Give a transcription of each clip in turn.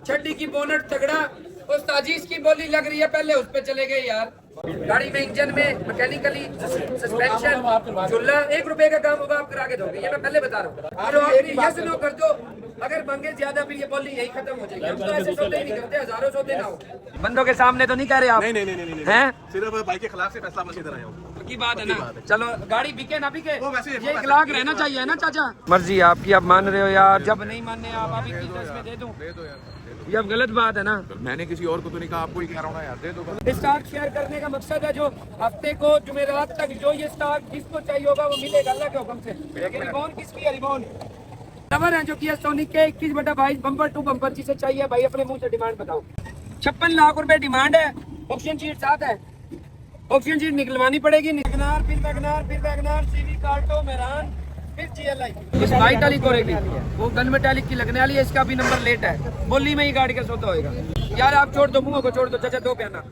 छड्डी की बोनट तगड़ा, उस ताजीज की बोली लग रही है, पहले उस पे चले गए यार। गाड़ी में इंजन में मैकेनिकली सस्पेंशन चूल्हा 1 रुपए का काम होगा, आप करा के दोगे, ये मैं पहले बता रहा हूँ। और आखिरी यस नो कर दो, अगर मंगे ज्यादा फिर ये बोली यही खत्म हो जाएगी। हम तो ऐसे सौदे ही नहीं करते, हजारों सौदे ना हो। बंदों के सामने तो नहीं कह रहे आप? नहीं हैं? सिर्फ भाई के खिलाफ से फैसला मशीद रहा हूँ की बात है ना। चलो गाड़ी बिके ना बिके, वैसे ये इखलाक रहना चाहिए ना चाचा। मर्जी आपकी, आप मान रहे हो यार, जब नहीं मानने आप अभी की में दे दूं, ये अब गलत बात है ना। मैंने किसी और को तो नहीं कहा, आपको ही कह रहा हूँ यार, दे दो। स्टॉक शेयर करने का मकसद है जो हफ्ते को जुमेरात तक जो ये स्टॉक जिसको चाहिए होगा वो मिलेगा अल्लाह के हुक्म से। लेकिन रिबॉन किसकी है? रिबॉन नंबर है जो कि सोनिक के 21/22 बम्पर टू बम्पर, जिसे चाहिए भाई अपने मुंह से डिमांड बताओ। 56 लाख रुपए डिमांड है, ऑक्शन शीट साथ है, ऑक्शन शीट निकलवानी पड़ेगी। वैगनार, फिर वैगनार, फिर वैगनार, सीवी कार्टो, मेरान, फिर जीएलआई। इस वाइट वाली कोरेगी, वो गन मेटालिक की लगने वाली है, इसका भी नंबर लेट है। बोली में ही गाड़ी का सौदा होएगा यार। आप छोड़ दो, मुंह को छोड़ दो चाचा, 2 प्याना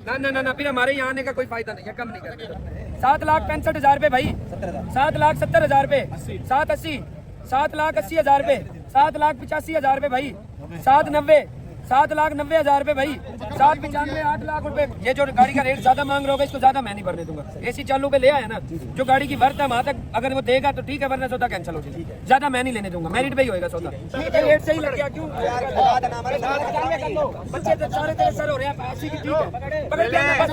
ना ना ना ना, फिर हमारे यहाँ आने का कोई फायदा नहीं है, कम नहीं करेंगे। 7,65,000 रुपए भाई, 7,70,000 रुपए, 7,80, 7,80,000 रुपए, 7,85,000 रुपए भाई, 7,90, 7,90,000 रुपए भाई, 7,95, 8 लाख रुपए। ये जो गाड़ी का रेट ज्यादा मांग रहे होगा, इसको ज्यादा मैं नहीं भरने दूंगा। एसी चालू पे ले आया ना, जो गाड़ी की वर्थ है वहां तक अगर वो देगा तो ठीक है, वरना सौदा कैंसिल हो जाएगा। ज्यादा मैं नहीं लेने दूंगा, मेरिट पे ही होएगा सौदा। ये रेट सही लग गया क्यों? बच्चे तो सारे तेरे सर हो रहे हैं, ऐसी की ठीक है, पकड़ के आना, बस।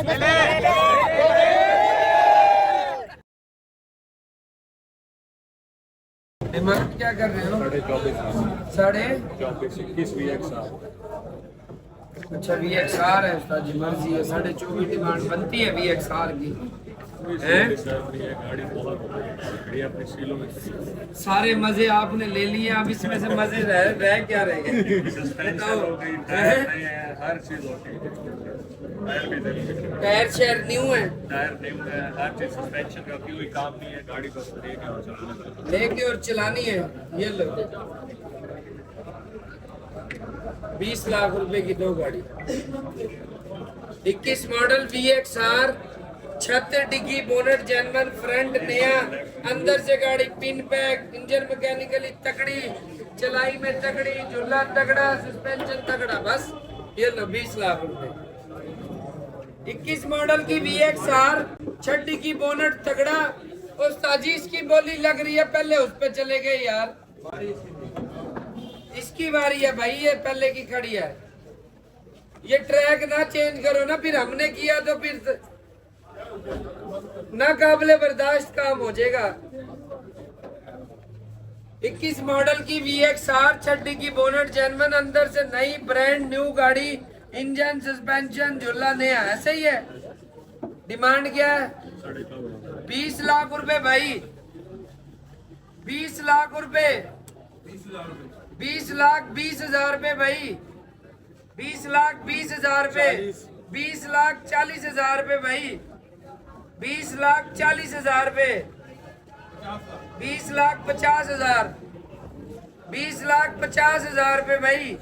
डिमांड क्या कर रहे हो? 24,500 21 VXR। अच्छा VXR है, उस्ताद जी मर्जी है। 24,500 डिमांड बनती है VXR की। गाड़ी बहुत बढ़िया, अपने सीलों में सारे मजे आपने ले लिए, अब इसमें से मजे रह क्या रह गए? हर चीज होती है, टायर शेयर न्यू है, टायर न्यू है, हर चीज सस्पेंशन का कोई काम नहीं है, गाड़ी को लेके और चलानी है। ये लो 20 लाख रुपए की 2 गाड़ी, 21 मॉडल VXR, 76 डिग्गी, बोनट जेन्युइन, फ्रंट नया, अंदर से गाड़ी पिन पैक, इंजन मैकेनिकली तगड़ी, चलाई में तगड़ी, झूला तगड़ा, सस्पेंशन तगड़ा, बस ये लो 20 लाख रुपए। 21 मॉडल की VXR, 6 डिग्गी, बोनट तगड़ा, उस ताजीज की बोली लग रही है, पहले उस पे चले गए यार। इसकी बारी है भाई, ये पहले की खड़ी है। ये ट्रैक ना चेंज करो ना, फिर हमने किया तो फिर ना काबिले बर्दाश्त काम हो जाएगा। 21 मॉडल की VXR, 6 की बोनट जेन्युइन, अंदर से नई ब्रांड न्यू गाड़ी, इंजन सस्पेंशन झूला नया, ऐसे ही है। डिमांड क्या है? 20 लाख रुपए भाई, 20 लाख रुपए, 20 लाख 20,000 रुपए भाई, 20 लाख 20,000 रुपए, 20 लाख 40,000 रुपए भाई, 20 लाख 40,000 रुपए, 20 लाख 50,000, 20 लाख 50,000 रुपए भाई,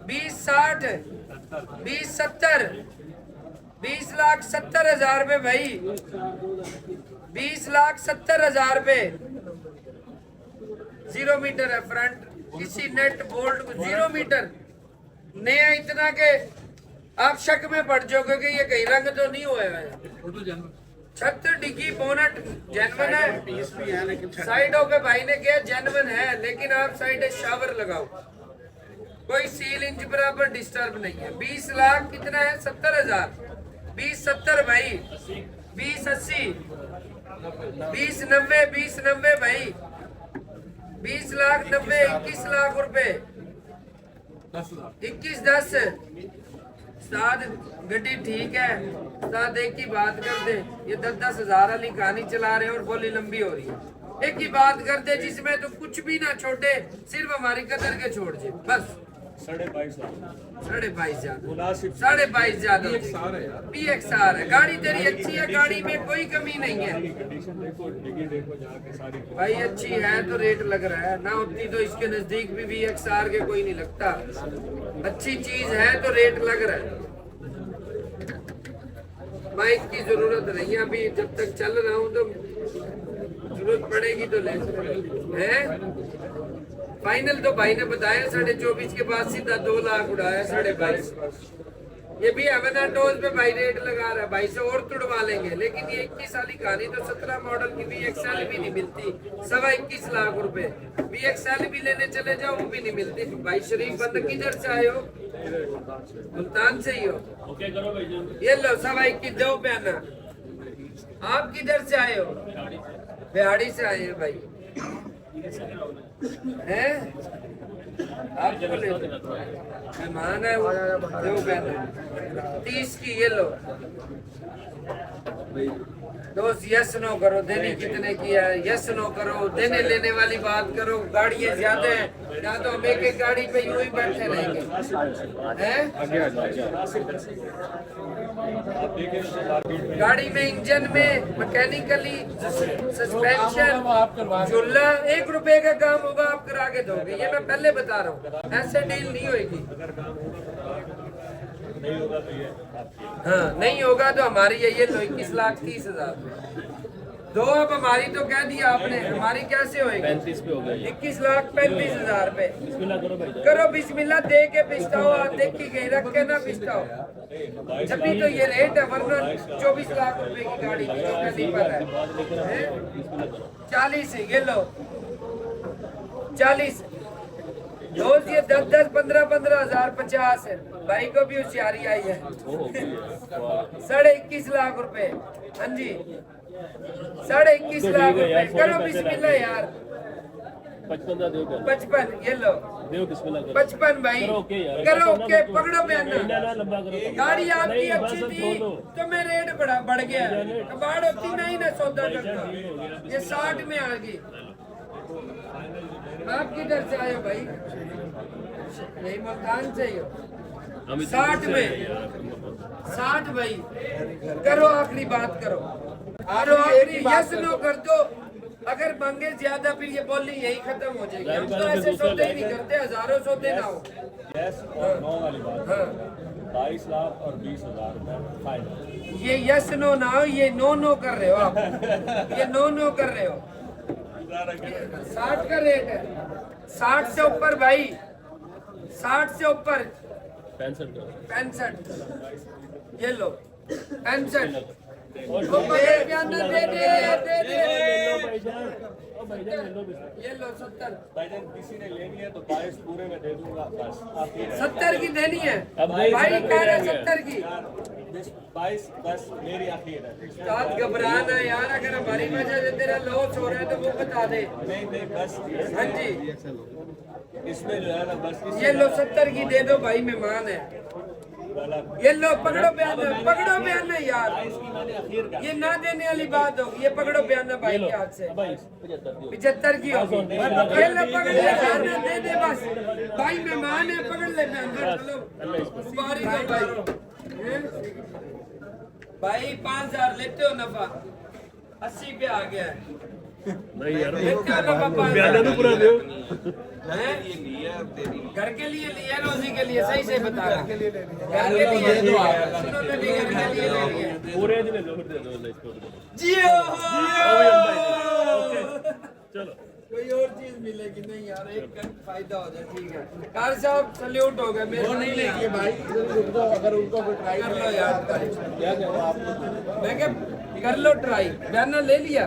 20 60, 20 70, 20 लाख 70,000 रुपए भाई, 20 लाख 70,000 रुपए। 0 मीटर है फ्रंट, किसी नेट बोल्ट 0 मीटर नया, इतना के आप शक में पड़ जाओगे कि ये कहीं रंग तो नहीं हुआ है। 76 डिग्गी, बोनट जेन्युइन है, साइडों पे भाई ने किया जेन्युइन है, लेकिन आप साइड शावर लगाओ, कोई सील इंच बराबर डिस्टर्ब नहीं है। 20 लाख कितना है? 70,000, 20 70 भाई, 20 80, 20 90, 20 90 भाई, 20 लाख 90, 21 लाख रुपए, 21 10। साथ गड्डी ठीक है, साथ एक की बात कर दे, ये 10-10 हजार वाली कहानी चला रहे हैं और बोली लंबी हो रही है। एक ही बात कर दे जिसमें तो कुछ भी ना छोड़े, सिर्फ हमारी कदर के छोड़ दे, बस 22.5 लाख, 22.5 ज्यादा, 22.5 ज्यादा। VXR है, गाड़ी तेरी अच्छी है, गाड़ी में कोई कमी नहीं है भाई, अच्छी है तो रेट लग रहा है ना, उतनी तो इसके नजदीक भी VXR के कोई नहीं लगता। अच्छी चीज है तो रेट लग रहा है। बाइक की जरूरत नहीं है अभी, जब तक चल रहा हूँ तो जरूरत पड़ेगी तो ले है। फाइनल तो भाई ने बताया 24.5 के बाद सीधा 2 लाख उड़ाया 22.5। ये भी अवना टोल पे भाई रेट लगा रहा है, भाई से और तुड़वा लेंगे। लेकिन ये 21 साल की कहानी तो 17 मॉडल की VXL भी नहीं मिलती, 21.25 लाख रुपए। VXL भी लेने चले जाओ वो भी नहीं मिलती। भाई शरीफ बंद किधर से आए हो? मुल्तान से ही हो? ये लो 21.25 दो बयाना। आप किधर से आए हो? बिहाड़ी से आए हैं भाई हैं? आप मेहमान है वो, दो बयाना 30 की। ये लो दोस्त, यस नो करो। देनी कितने की है? यस नो करो, देने लेने वाली बात करो। गाड़ियाँ ज्यादा हैं, या तो हम एक गाड़ी पे यूं ही बैठे रहेंगे हैं? गाड़ी में इंजन में मैकेनिकली सस्पेंशन झूला 1 रुपए का काम होगा, आप करा के दोगे। ये मैं पहले बता रहा हूँ, ऐसे डील नहीं होगी। हाँ नहीं होगा तो हमारी ये लो 21,30,000 दो। अब हमारी तो कह दिया आपने, हमारी कैसे होएगी? 35 पे हो गया। 21,35,000 पे बिस्मिल्लाह करो भाई। करो बिस्मिल्लाह, दे के पिछताओ। आप देखी गई, रख के ना पिछताओ। जब भी तो ये रेट है, वरना 24 लाख रुपए की गाड़ी की जो कहीं पर है 40। ये लो 40 दोस्त, ये 10-10, 15-15 हजार 50 है। भाई को भी होशियारी आई है। 21.5 लाख रुपए। हाँ जी 21.5 लाख रुपए। करो बिस्मिल्लाह यार। 55 का दो 55। ये लो देव बिस्मिल्लाह करो। 55 भाई करो ओके यार। करो ओके, पकड़ो बयाना। ना लंबा करो। गाड़ी आपकी नहीं, अच्छी बस थी छोड़ दो। तो मैं रेट बढ़ गया। कबाड़ होती नहीं ना सौदा करता। ये 60 में आ गई। आप किधर से आए हो भाई? यही मुल्तान से ही हो? 60 में 60 भाई। करो आखिरी बात करो। करो आखिरी, यस नो कर दो। अगर मांगे ज्यादा फिर ये बोली यही खत्म हो जाएगी। हम तो ऐसे सौदे ही नहीं करते, हजारों सौदे ना हो। यस और नो वाली बात। हाँ 22 लाख और 20,000 रुपए फाइनल। ये यस नो ना हो, ये नो कर रहे हो आप। ये नो कर रहे हो। 60 का रेट है, 60 से ऊपर भाई, 60 से ऊपर 65। ये लो 65। ये लो 70। भाईजान किसी ने लेनी है तो 22 पूरे में दे दूंगा बस। आप ये 70 की देनी है अब भाई, कह रहे 70 की। 22 बस मेरी आखिर है। साथ घबराना यार, अगर हमारी वजह से तेरा लॉस हो रहा है तो वो बता दे। नहीं नहीं बस हाँ जी इसमें जो है ना बस ये लो 70 की दे दो भाई, मेहमान है। ये लो पकड़ो बयान यार। ये ना देने वाली बात होगी। ये पकड़ो बयान भाई के हाथ से। 75 की होगी। ये लो पकड़ ले बयान, दे दे बस। भाई मेहमान है, पकड़ ले बयान। चलो मुबारक हो भाई। भाई 5000 लेते हो नफा, 80 पे आ गया है। नहीं यार लेते हो नफा 5000। बयाना तो पूरा दो। घर के लिए लिया, रोजी के लिए, सही से बता रहा। घर के लिए सुनो तो नहीं, घर के लिए ले लिया। पूरे दिन लो फिर दे दो इसको। जियो चलो कोई और चीज मिलेगी नहीं यार, एक फायदा हो जाए। ठीक है कार साहब, सल्यूट हो गया। मेरे नहीं लेंगे भाई, अगर उनको ट्राई कर लो यार। क्या करो आप? मैं क्या कर लो ट्राई। बयाना ले लिया,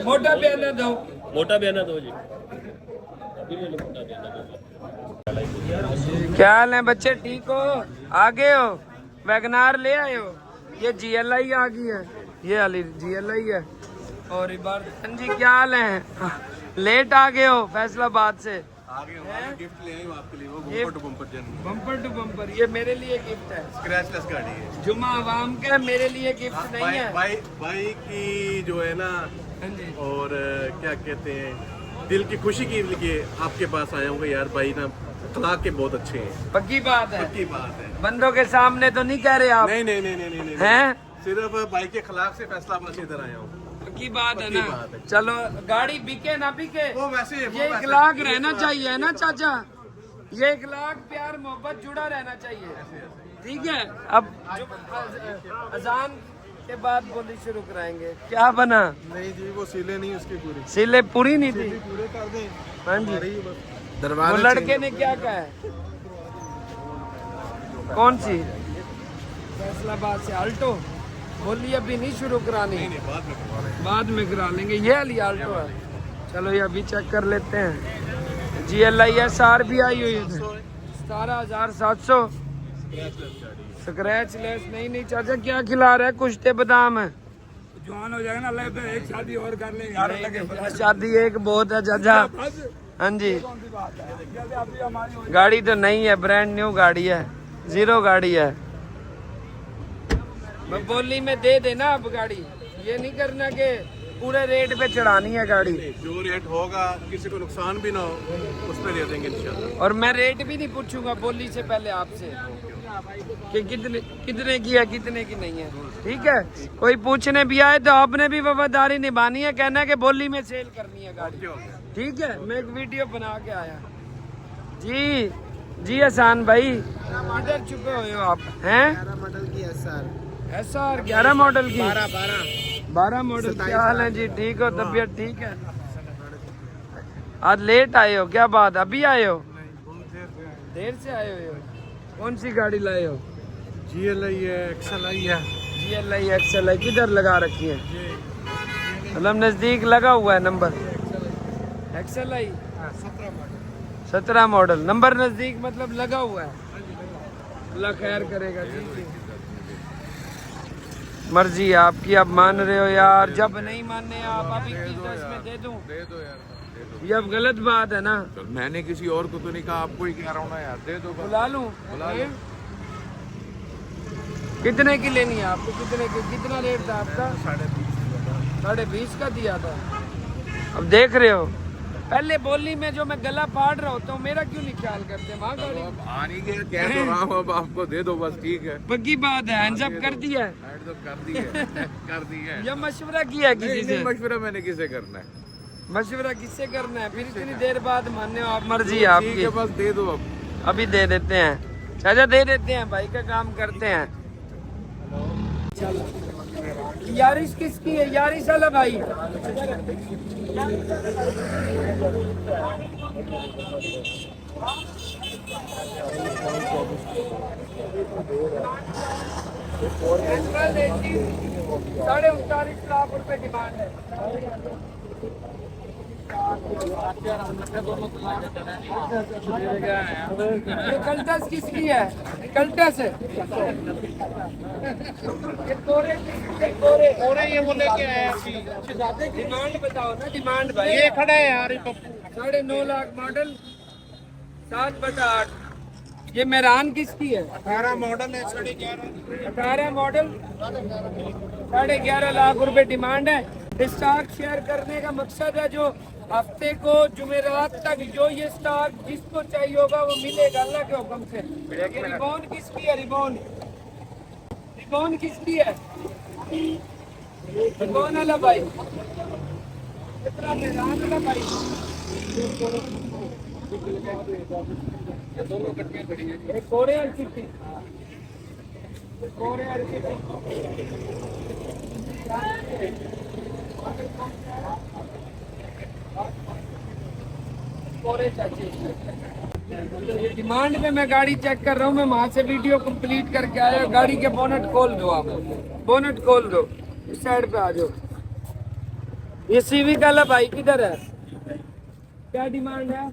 मोटा बयाना दो। मोटा बयाना दो जी। अभी ले लो मोटा बयाना। क्या हाल है बच्चे, ठीक हो? आगे हो? वैगनार ले आए हो? ये GLI आ गई है, ये वाली GLI है। और इबारत जी क्या हाल है? लेट आ गए हो फैसलाबाद से? आगे हमारे गिफ्ट ले आई हूं आपके लिए, वो ये- बम्पर टू बम्पर जन्म बम्पर टू बम्पर, ये मेरे लिए गिफ्ट है। स्क्रैचलेस गाड़ी है। जुमा आवाम का, मेरे लिए गिफ्ट नहीं भाई है। भाई भाई की जो है ना, हाँ जी। और क्या कहते हैं, दिल की खुशी के लिए आपके पास आया हूँ यार। भाई ना अखलाक के बहुत अच्छे हैं। पक्की बात है, पक्की बात है। बंदों के सामने तो नहीं कह रहे आप? नहीं नहीं नहीं नहीं नहीं, नहीं। हैं? सिर्फ भाई के खिलाफ से फैसलाबाद से इधर आया हूँ। पक्की बात है पक्की ना? बात है। चलो गाड़ी बिके ना बिके, वो वैसे ये इखलाक रहना चाहिए ना चाचा। ये इखलाक, प्यार, मोहब्बत जुड़ा रहना चाहिए। ठीक है। अब अजान के बाद बोली शुरू कराएंगे। क्या बना? नहीं जी, वो सीले नहीं उसकी पूरी सिले पूरी नहीं थी। पूरे कर दें। हाँ जी। वो दरवाजा लड़के ने क्या कहा है? कौन सी? फैसलाबाद से अल्टो। बोली अभी नहीं शुरू करानी, बाद में करा लेंगे। ये वाली अल्टो है। चलो ये अभी चेक कर लेते हैं। GLISR भी आई हुई है 17,700। स्क्रैच लेस नहीं चाचा। क्या खिला रहा है? कुश्ते बादाम है। जवान हो जाएगा ना अल्लाह पे, एक शादी और कर लेंगे यार। लगे शादी एक बहुत है चाचा। हाँ जी। गाड़ी तो नहीं है, ब्रांड न्यू गाड़ी है, 0 गाड़ी है। बोली में दे देना अब गाड़ी। ये नहीं करना कि पूरे रेट पे चढ़ानी है गाड़ी। जो रेट होगा किसी को नुकसान भी ना हो उस पर दे देंगे इंशाल्लाह। और मैं रेट भी नहीं पूछूंगा बोली से पहले आपसे कि कितने की है, कितने की नहीं है। ठीक है, कोई पूछने भी आए तो आपने भी वफादारी निभानी है, कहना है कि बोली में सेल करनी है गाड़ी। ठीक है, मैं एक वीडियो बना के आया। जी जी एहसान भाई, किधर छुपे हुए हो आप? हैं? 11 मॉडल की SR 11 मॉडल की। 12 मॉडल। क्या हाल है जी? ठीक हो? तबीयत ठीक है? आज लेट आए हो, क्या बात? अभी आए हो? देर से आए हो? कौन सी गाड़ी लाए हो? GLI है, XLI है। GLI XLI किधर लगा रखी है? मतलब नजदीक लगा हुआ है नंबर। XLI 17 मॉडल नंबर नजदीक मतलब लगा हुआ है। अल्लाह खैर करेगा जी। मर्जी आपकी, आप मान रहे हो यार। जब नहीं मानने आप अभी 30 में दे दूं? दे दो यार, ये अब गलत बात है ना। मैंने किसी और को तो नहीं कहा, आपको ही कह रहा हूँ ना यार, दे दो बस। बुला लूं? कितने की लेनी है आपको? कितने की? कितना रेट था आपका? 20.5 का दिया था। अब देख रहे हो, पहले बोली में जो मैं गला फाड़ रहा होता हूँ, मेरा क्यों नहीं ख्याल करते? वहाँ गाड़ी अब आ नहीं गया, कह तो रहा हूँ, अब आपको दे दो बस। ठीक है, पक्की बात है। हैंड्स अप कर दिया है ऐड तो कर दी है कर दी है। या मशवरा किया है किसी से? मशवरा मैंने किसे करना है? मशवरा किससे करना है? फिर इतनी देर बाद मानने हो आप? मर्जी है ठीक आपकी। है, बस दे दो अब। अभी दे देते हैं चाचा, दे देते हैं भाई का काम करते हैं। यारिस किसकी है? यारिस वाला भाई। ₹39.5 डिमांड है। ये कल्टस किसकी है? कल्टस है। ये वो लेके आया डिमांड बताओ ना, डिमांड भाई। ये खड़ा है यार। 9.5 लाख मॉडल, 7/8। ये मेहरान किसकी है? 18 मॉडल है, 18 मॉडल, 11.5 लाख रुपए डिमांड है। स्टॉक शेयर करने का मकसद है जो हफ्ते को जुमेरात तक जो ये स्टॉक जिसको चाहिए होगा वो मिलेगा अल्लाह के हुक्म से। ये रिबॉन किसकी है? रिबॉन किसकी है? रिबॉन वाला भाई। कितना मेहरान वाला भाई। दोनों कटियां खड़ी हैं। एक courier city, courier city. Demand पे मैं गाड़ी चेक कर रहा हूँ। मैं वहाँ से वीडियो कंप्लीट करके आया। गाड़ी के बोनट खोल दो आप, बोनट खोल दो, इस साइड पे आ जाओ। ये सीवी का भाई किधर है? क्या डिमांड है?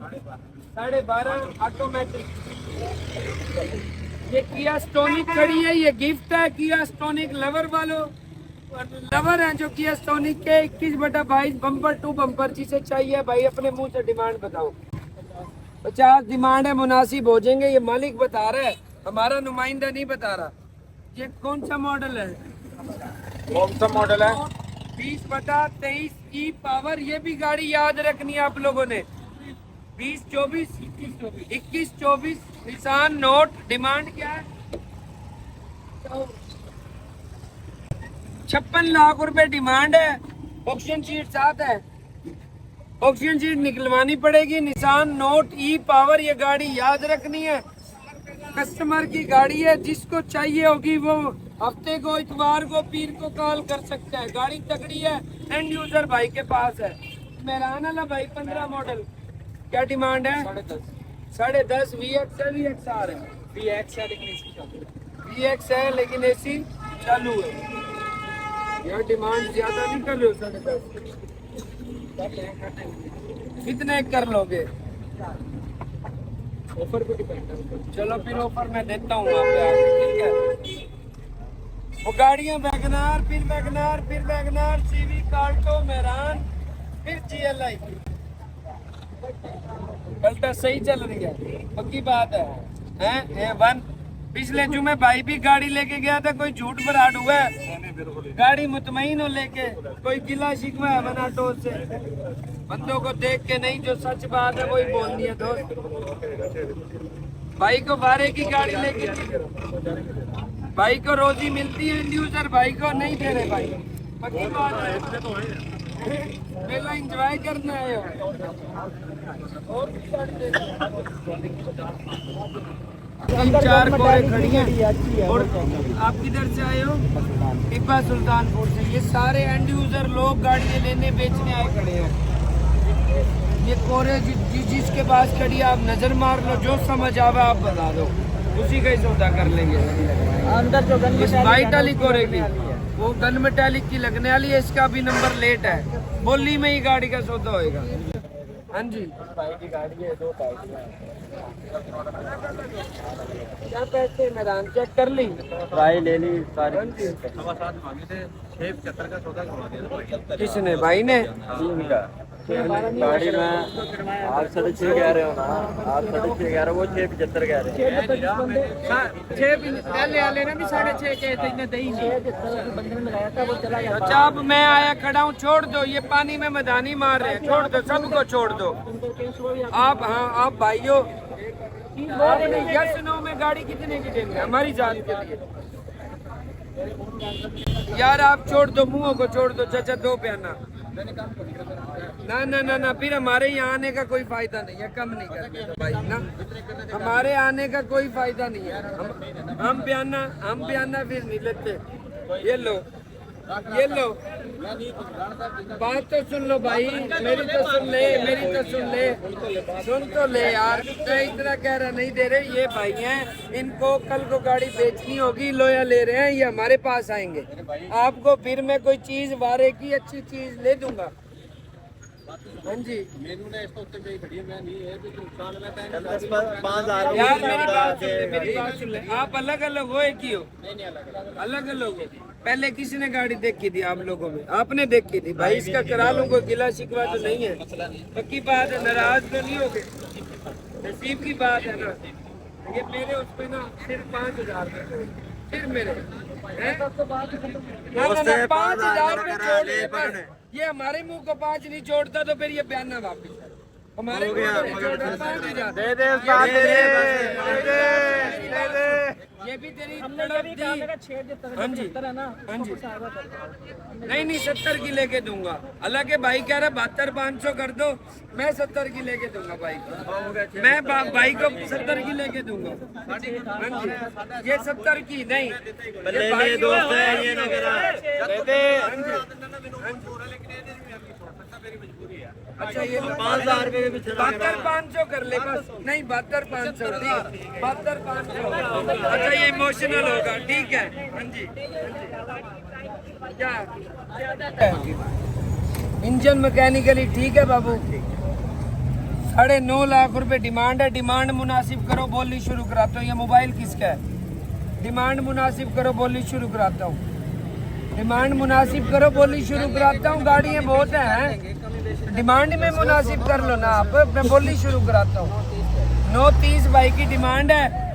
12.5 ऑटोमेटिक। ये किया स्टोनिक खड़ी है, ये गिफ्ट है किया स्टोनिक लवर वालों। लवर हैं जो किया स्टोनिक के 21/22 बम्पर टू बम्पर। जिसे चाहिए भाई अपने मुंह से डिमांड बताओ। 50 डिमांड है, मुनासिब हो जाएंगे। ये मालिक बता रहा है, हमारा नुमाइंदा नहीं बता रहा। ये कौन सा मॉडल है? कौन सा मॉडल है? 20/23 ई पावर। ये भी गाड़ी याद रखनी है आप लोगों ने। 21-24 निसान नोट। डिमांड क्या है? 56 लाख रुपए डिमांड है। ऑप्शन शीट साथ है, ऑप्शन शीट निकलवानी पड़ेगी। निसान नोट ई पावर, ये गाड़ी याद रखनी है। कस्टमर की गाड़ी है, जिसको चाहिए होगी वो हफ्ते को, इतवार को, पीर को कॉल कर सकता है। गाड़ी तगड़ी है, एंड यूजर भाई के पास है। मेहरान वाला भाई 15 मॉडल, क्या डिमांड है? 10.5 VX है, VXR है। VX है लेकिन इसकी VX है लेकिन AC चालू है। यार डिमांड ज्यादा नहीं कर लो, 10.5 कितने कर लोगे? ऑफर पे डिपेंड है। चलो फिर ऑफर मैं देता हूँ वहाँ पे आके, ठीक है? वो गाड़ियाँ वैगनार, फिर वैगनार, फिर वैगनार, CV, काल्टो, मेहरान, फिर GLI। कल्टा सही चल रही है, पक्की बात है। A1 पिछले जुमे भाई भी गाड़ी लेके गया था, कोई झूठ बराड हुआ है, गाड़ी मुतमईन हो लेके, कोई गिला शिकवा है बना टोल से। बंदों को देख के नहीं, जो सच बात है वही बोल दिया दोस्त। भाई को बारे की गाड़ी लेके, भाई को रोजी मिलती है, एंड यूजर भाई को नहीं दे रहे भाई, पक्की बात है। पहला एंजॉय करना है। और भी गाड़ी तीन चार कोरे खड़ी हैं। और आप किधर से आए हो? टिब्बा सुल्तानपुर से। ये सारे एंड यूजर लोग गाड़ियाँ लेने बेचने आए खड़े हैं। ये कोरे जिसके पास खड़ी आप नजर मार लो, जो समझ आवे आप बता दो, उसी का ही सौदा कर लेंगे। अंदर जो गन इस वाइट वाली कोरे की, वो गन मेटालिक की लगने वाली है, इसका भी नंबर लेट है। बोली में ही गाड़ी का सौदा होएगा। हाँ जी, भाई की गाड़ी है, 2 टाइप क्या पैसे मैदान चेक कर ली? भाई ले ली सारी। किसने? भाई ने? 3 का गाड़ी में आप 6.5 कह रहे हो ना, आप 6.5 कह रहे हो, वो 6.75 कह रहे हैं। 6 पहले वाले ने भी 6.5 कहते, इन्हें दही नहीं। 6.75 बंदे ने लगाया था, वो चला गया। अच्छा अब मैं आया खड़ा हूँ, छोड़ दो, ये पानी में मैदानी मार रहे हैं, छोड़ दो, सबको छोड़ दो आप। हाँ आप भाइयों, आपने यस नो में गाड़ी कितने की देनी है हमारी जान के लिए? यार आप छोड़ दो, मुंहों को छोड़ दो। चाचा 2 प्याना ना ना ना ना, फिर हमारे यहाँ आने का कोई फायदा नहीं है, कम नहीं करते तो भाई ना, हमारे आने का कोई फायदा नहीं है। हम बयाना फिर नहीं लेते। ये लो, ये लो, बात तो सुन लो भाई, मेरी तो सुन ले, सुन तो ले यार। मैं इतना कह रहा नहीं दे रहे, ये भाई हैं, इनको कल को गाड़ी बेचनी होगी, लोया ले रहे हैं, ये हमारे पास आएंगे। आपको फिर मैं कोई चीज वारे की अच्छी चीज ले दूंगा। हाँ जी यार, मेरी बात सुन ले। आप अलग अलग हो एक ही हो? अलग अलग हो। पहले किसी ने गाड़ी देखी थी आप लोगों में? आपने देखी थी भाई, इसका करा लो, कोई गिला शिकवा तो नहीं है। पक्की बात है, नाराज तो नहीं हो गए? नसीब की बात है ना। ये मेरे उस पे ना सिर्फ 5,000 रुपये, फिर मेरे 5,000 रुपये छोड़ दे बस। ये हमारे मुंह को 5 नहीं छोड़ता तो फिर ये बयाना वापिस हमारे मुंह को नहीं छोड़ता। 5,000 दे दे, ये भी तेरी तड़प थी। हाँ जी, हाँ जी, नहीं 70 की लेके दूंगा। हालांकि भाई कह रहा 72,500 कर दो, मैं 70 की लेके दूंगा भाई को। मैं भाई को 70 की लेके दूंगा। हाँ जी, ये 70 की नहीं, ये दोस्त है, ये ना करा। अच्छा ये 5,000 रुपये 72,500 कर ले बस। नहीं 72,500, ठीक, 72,500। अच्छा ये इमोशनल होगा, ठीक है। हाँ जी, क्या इंजन मैकेनिकली ठीक है बाबू? 9.5 लाख रुपए डिमांड है। डिमांड मुनासिब करो, बोली शुरू कराता हूँ। ये मोबाइल किसका है? डिमांड मुनासिब करो, बोली शुरू कराता हूँ। डिमांड मुनासिब करो, बोली शुरू कराता हूँ। गाड़ियाँ बहुत हैं, डिमांड में मुनासिब कर लो ना आप। मैं बोली शुरू कराता हूँ। 9.30 भाई की डिमांड है।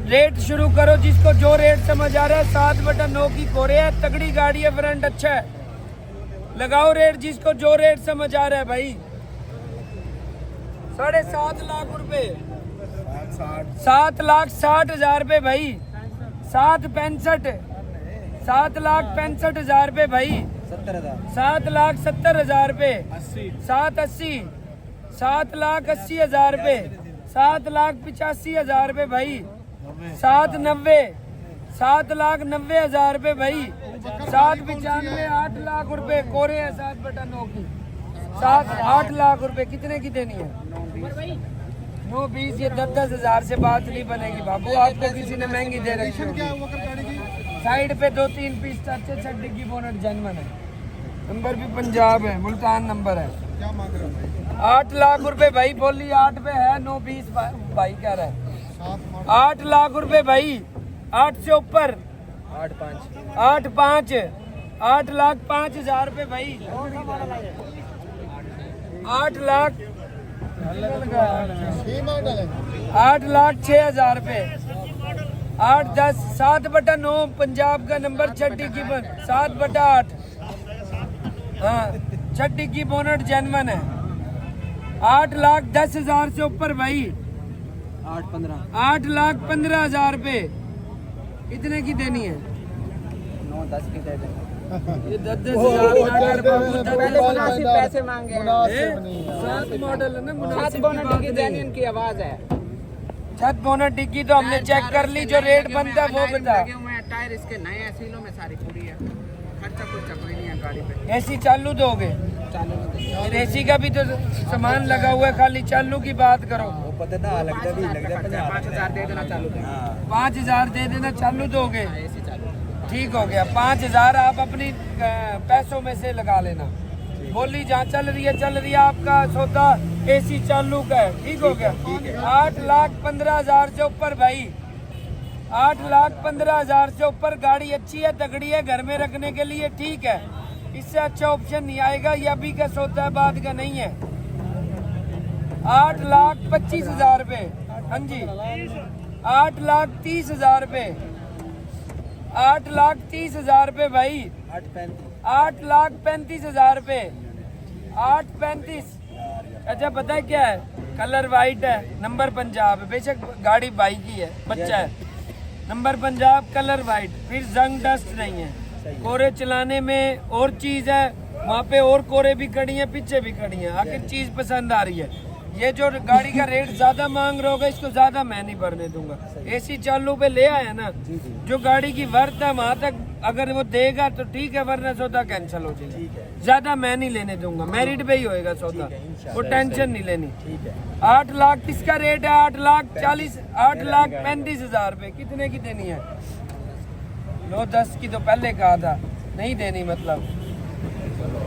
रेट शुरू करो, जिसको जो रेट समझ आ रहा है। 7/9 की कोरे है, तगड़ी गाड़ी है, फ्रंट अच्छा है। लगाओ रेट, जिसको जो रेट समझ आ रहा है भाई। 7.5 लाख रुपए, 7,60,000 रुपए भाई। 7,65,000 रुपए भाई। 7,70,000 रुपए। 7,80, 7,80,000 रुपए। 7,85,000 रुपए भाई। 7,90, 7,90,000 रुपए भाई। 7,95, 8 लाख रुपए कोरे है 7/9 की। 8 लाख रुपए कितने की देनी है? 9,20। ये 10,000 से बात नहीं बनेगी बाबू, आपको किसी ने महंगी दे रखी होगी। साइड पे 2-3 पीस अच्छे छठ डिग्गी बोनट जनमन है, नंबर भी पंजाब है, मुल्तान नंबर है। 8 लाख रुपए भाई बोली, 8 पे है, 9,20 भाई कह रहा है। 8 लाख रुपए भाई, 8 से ऊपर 8,5 8,05,000 रुपए भाई। 8,06,000 रुपए। 8-10 7/9 पंजाब का नंबर, छठी की 7/8। हाँ, छठी की बोनट जनमन है। 8,10,000 से ऊपर भाई। 8,15,000 रुपए कितने की देनी है? 9-10 की दे दें। ये 10,000 पैसे मांगे हैं। 7 मॉडल है ना, छत मुनासिब बोनट की बात की नहीं। देनी, उनकी आवाज है। छत बोनट डिग्गी तो हमने चेक कर ली, जो रेट बनता है वो बता। लगे हुए हैं टायर, इसके नए हैं, सीलों में सारी पूरी है, खर्चा कुछ कोई नहीं है गाड़ी पे। एसी चालू दोगे? चालू नहीं देंगे। फिर एसी का भी तो सामान लगा हुआ है, खाली चालू की बात करो। 5,000 दे देना, चालू देंगे। 5,000 दे देना, चालू दोगे? एसी चालू। ठीक हो गया। 5,000 आप अपनी पैसों में से लगा लेना। बोली जहाँ चल रही है आपका सौदा एसी चालू का है, ठीक हो गया। 8,15,000 से ऊपर भाई, 8,15,000 से ऊपर गाड़ी अच्छी है, तगड़ी है, घर में रखने के लिए ठीक है। इससे अच्छा ऑप्शन नहीं आएगा, ये अभी का सौदा है, बाद का नहीं है। 8,25,000 रुपए। हाँ जी, 8,30,000 रुपए। 8,30,000 रुपए भाई। 8,35,000 रुपए। 8,35। अच्छा पता है क्या है? कलर वाइट है, नंबर पंजाब है, बेशक गाड़ी बाई की है, बच्चा है, नंबर पंजाब, कलर वाइट, फिर जंग डस्ट नहीं है। कोरे चलाने में और चीज है, वहाँ पे और कोरे भी खड़ी हैं, पीछे भी खड़ी हैं, आखिर चीज पसंद आ रही है। ये जो गाड़ी का रेट ज्यादा मांग रहे होगा, इसको ज्यादा मैं नहीं भरने दूंगा। एसी चालू पे ले आया ना, जो गाड़ी की वर्थ है वहाँ तक अगर वो देगा तो ठीक है, वरना सौदा कैंसिल हो जाएगा। ज्यादा मैं नहीं लेने दूंगा, मेरिट पे ही होएगा सौदा, वो टेंशन नहीं लेनी। 8 लाख किसका रेट है? 8,35,000 रुपए। कितने की देनी है? 9-10 की तो पहले कहा था, नहीं देनी मतलब,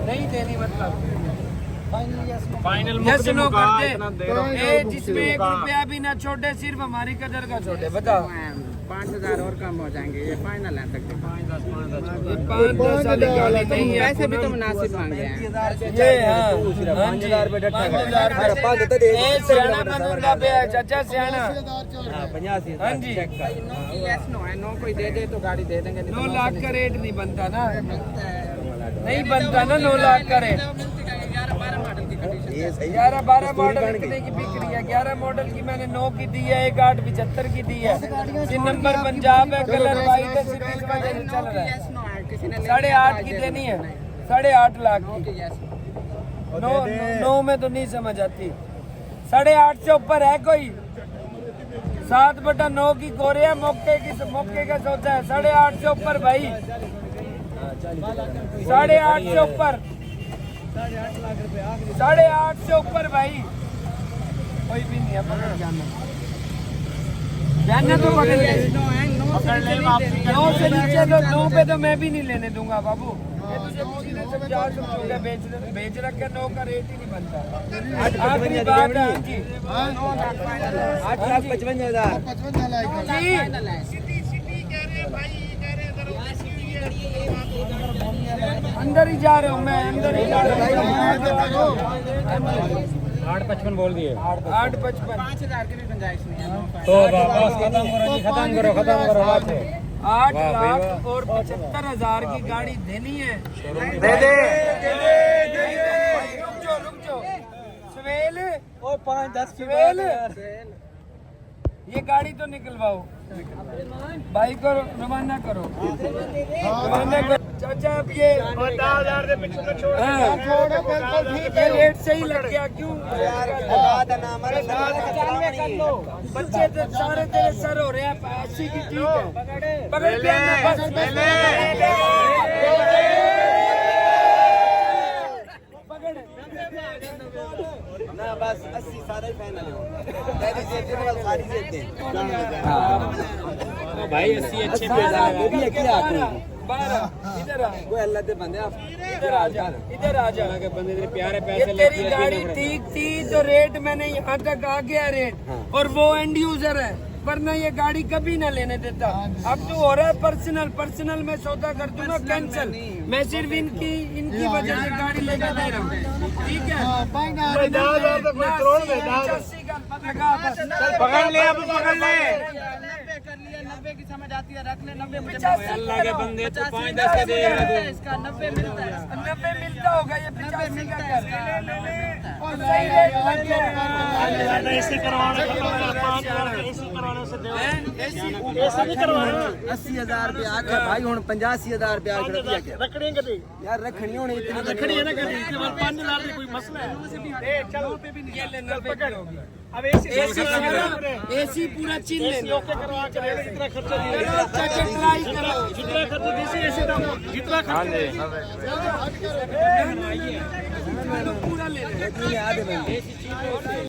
नहीं देनी मतलब। फाइनल यस नो कर दे, जिसमें 1 रुपया भी ना छोड़े, सिर्फ हमारी कदर का छोड़े। बताओ 5,000 और कम हो जाएंगे, ये फाइनल है तक। 5-10 वाली गाड़ी नहीं है। पैसे भी तो मुनासिब मांगे हैं। ये हाँ, 5,000 रुपए। सियाना बनूंगा पे चाचा, सियाना। हाँ जी, यस नो है, नो कोई दे दे तो गाड़ी दे देंगे। 9 लाख का रेट नहीं बनता ना, नहीं बनता ना 9 लाख का रेट। 11-12 मॉडल कितने की बिक रही है? 11 मॉडल की मैंने 9 की दी है, 1,875 की दी है। सिर्फ नंबर पंजाब है, कलर वाइट है, सिर्फ इस वजह से चल रहा है। 8.5 की देनी है, 8.5 लाख की। 9 में तो नहीं समझ आती। 8.5 से ऊपर है कोई? 7/9 की कोरिया मौके का सोचा है। 8.5 से ऊपर भाई, 8.5 से ऊपर, 8.5 से ऊपर भाई, कोई भी नहीं है। पकड़ जाना तो पकड़ ले, 9 से नीचे तो 9 पे तो मैं भी नहीं लेने दूंगा बाबू। ये तुझे किसी ने समझा बेच रखे, 9 का रेट ही नहीं बनता। आखिरी बात है जी, 8,55,000 अंदर ही जा रहा हूँ मैं, अंदर ही जा रहा हूँ। 8,55 बोल दिए। 8,55। 5,000 की भी गुंजाइश नहीं है। तो वापस खत्म करो जी, खत्म करो बात है। 8 लाख और 75,000 की गाड़ी देनी है। दे दे। रुक जाओ सवेल, और 5-10 सवेल, ये गाड़ी तो निकलवाओ, भाई को रवाना करो, रवाना करो। चाचा अब ये 10,000 के पीछे तो छोड़ हाँ, ये रेट सही लग गया क्यों बच्चे तो सारे तेरे सर हो रहे हैं 80 की ठीक है पकड़ के आना, बस पकड़ ना बस 80 सारे फाइनल हो तेरी जेब में सारी जेब भाई 80 अच्छे भी है क्या आपको 12 इधर आ वो अल्लाह दे बंदे आप इधर आ जा इधर आ जा के बंदे तेरे प्यारे ये पैसे तेरी गाड़ी ठीक थी तो रेट मैंने यहाँ तक आ गया रेट और वो एंड यूजर है वरना ये गाड़ी कभी ना लेने देता। अब जो हो रहा है पर्सनल में सौदा कर दूंगा कैंसिल। मैं सिर्फ इनकी वजह से गाड़ी लेकर दे रहा हूँ, ठीक है? 10,000 तो कोई करोड़ में 85 का लगा बस। पकड़ ले अब पकड़ ले 90 कर लिया 90 की समझ आती है रख ले 90 मुझे 85 अल्लाह के बंदे तो 85 5-10 के दे रहा तू। इसका 90 मिलता है 90 मिलता होगा ये 85 का कर और सही रेट लग गया। ऐसे करवाना 5,000 ऐसे करवाने से दे ऐसे नहीं करवाना 80,000 रुपया आके भाई हुन 85,000 रुपया कर दिया क्या रखड़ी कदी यार रखनी होनी इतनी रखड़ी है ना कदी इसके बाद 5,000 की कोई मसला है ए चलो ये ले 90 की होगी। अब ऐसे एसी पूरा चिल ले लो। ओके करवा के इतना खर्चा दिया करो चाचा ट्राई करो जितना खर्चा जैसे ऐसे दाम जितना खर्चा पूरा ले ले। आधे बंदे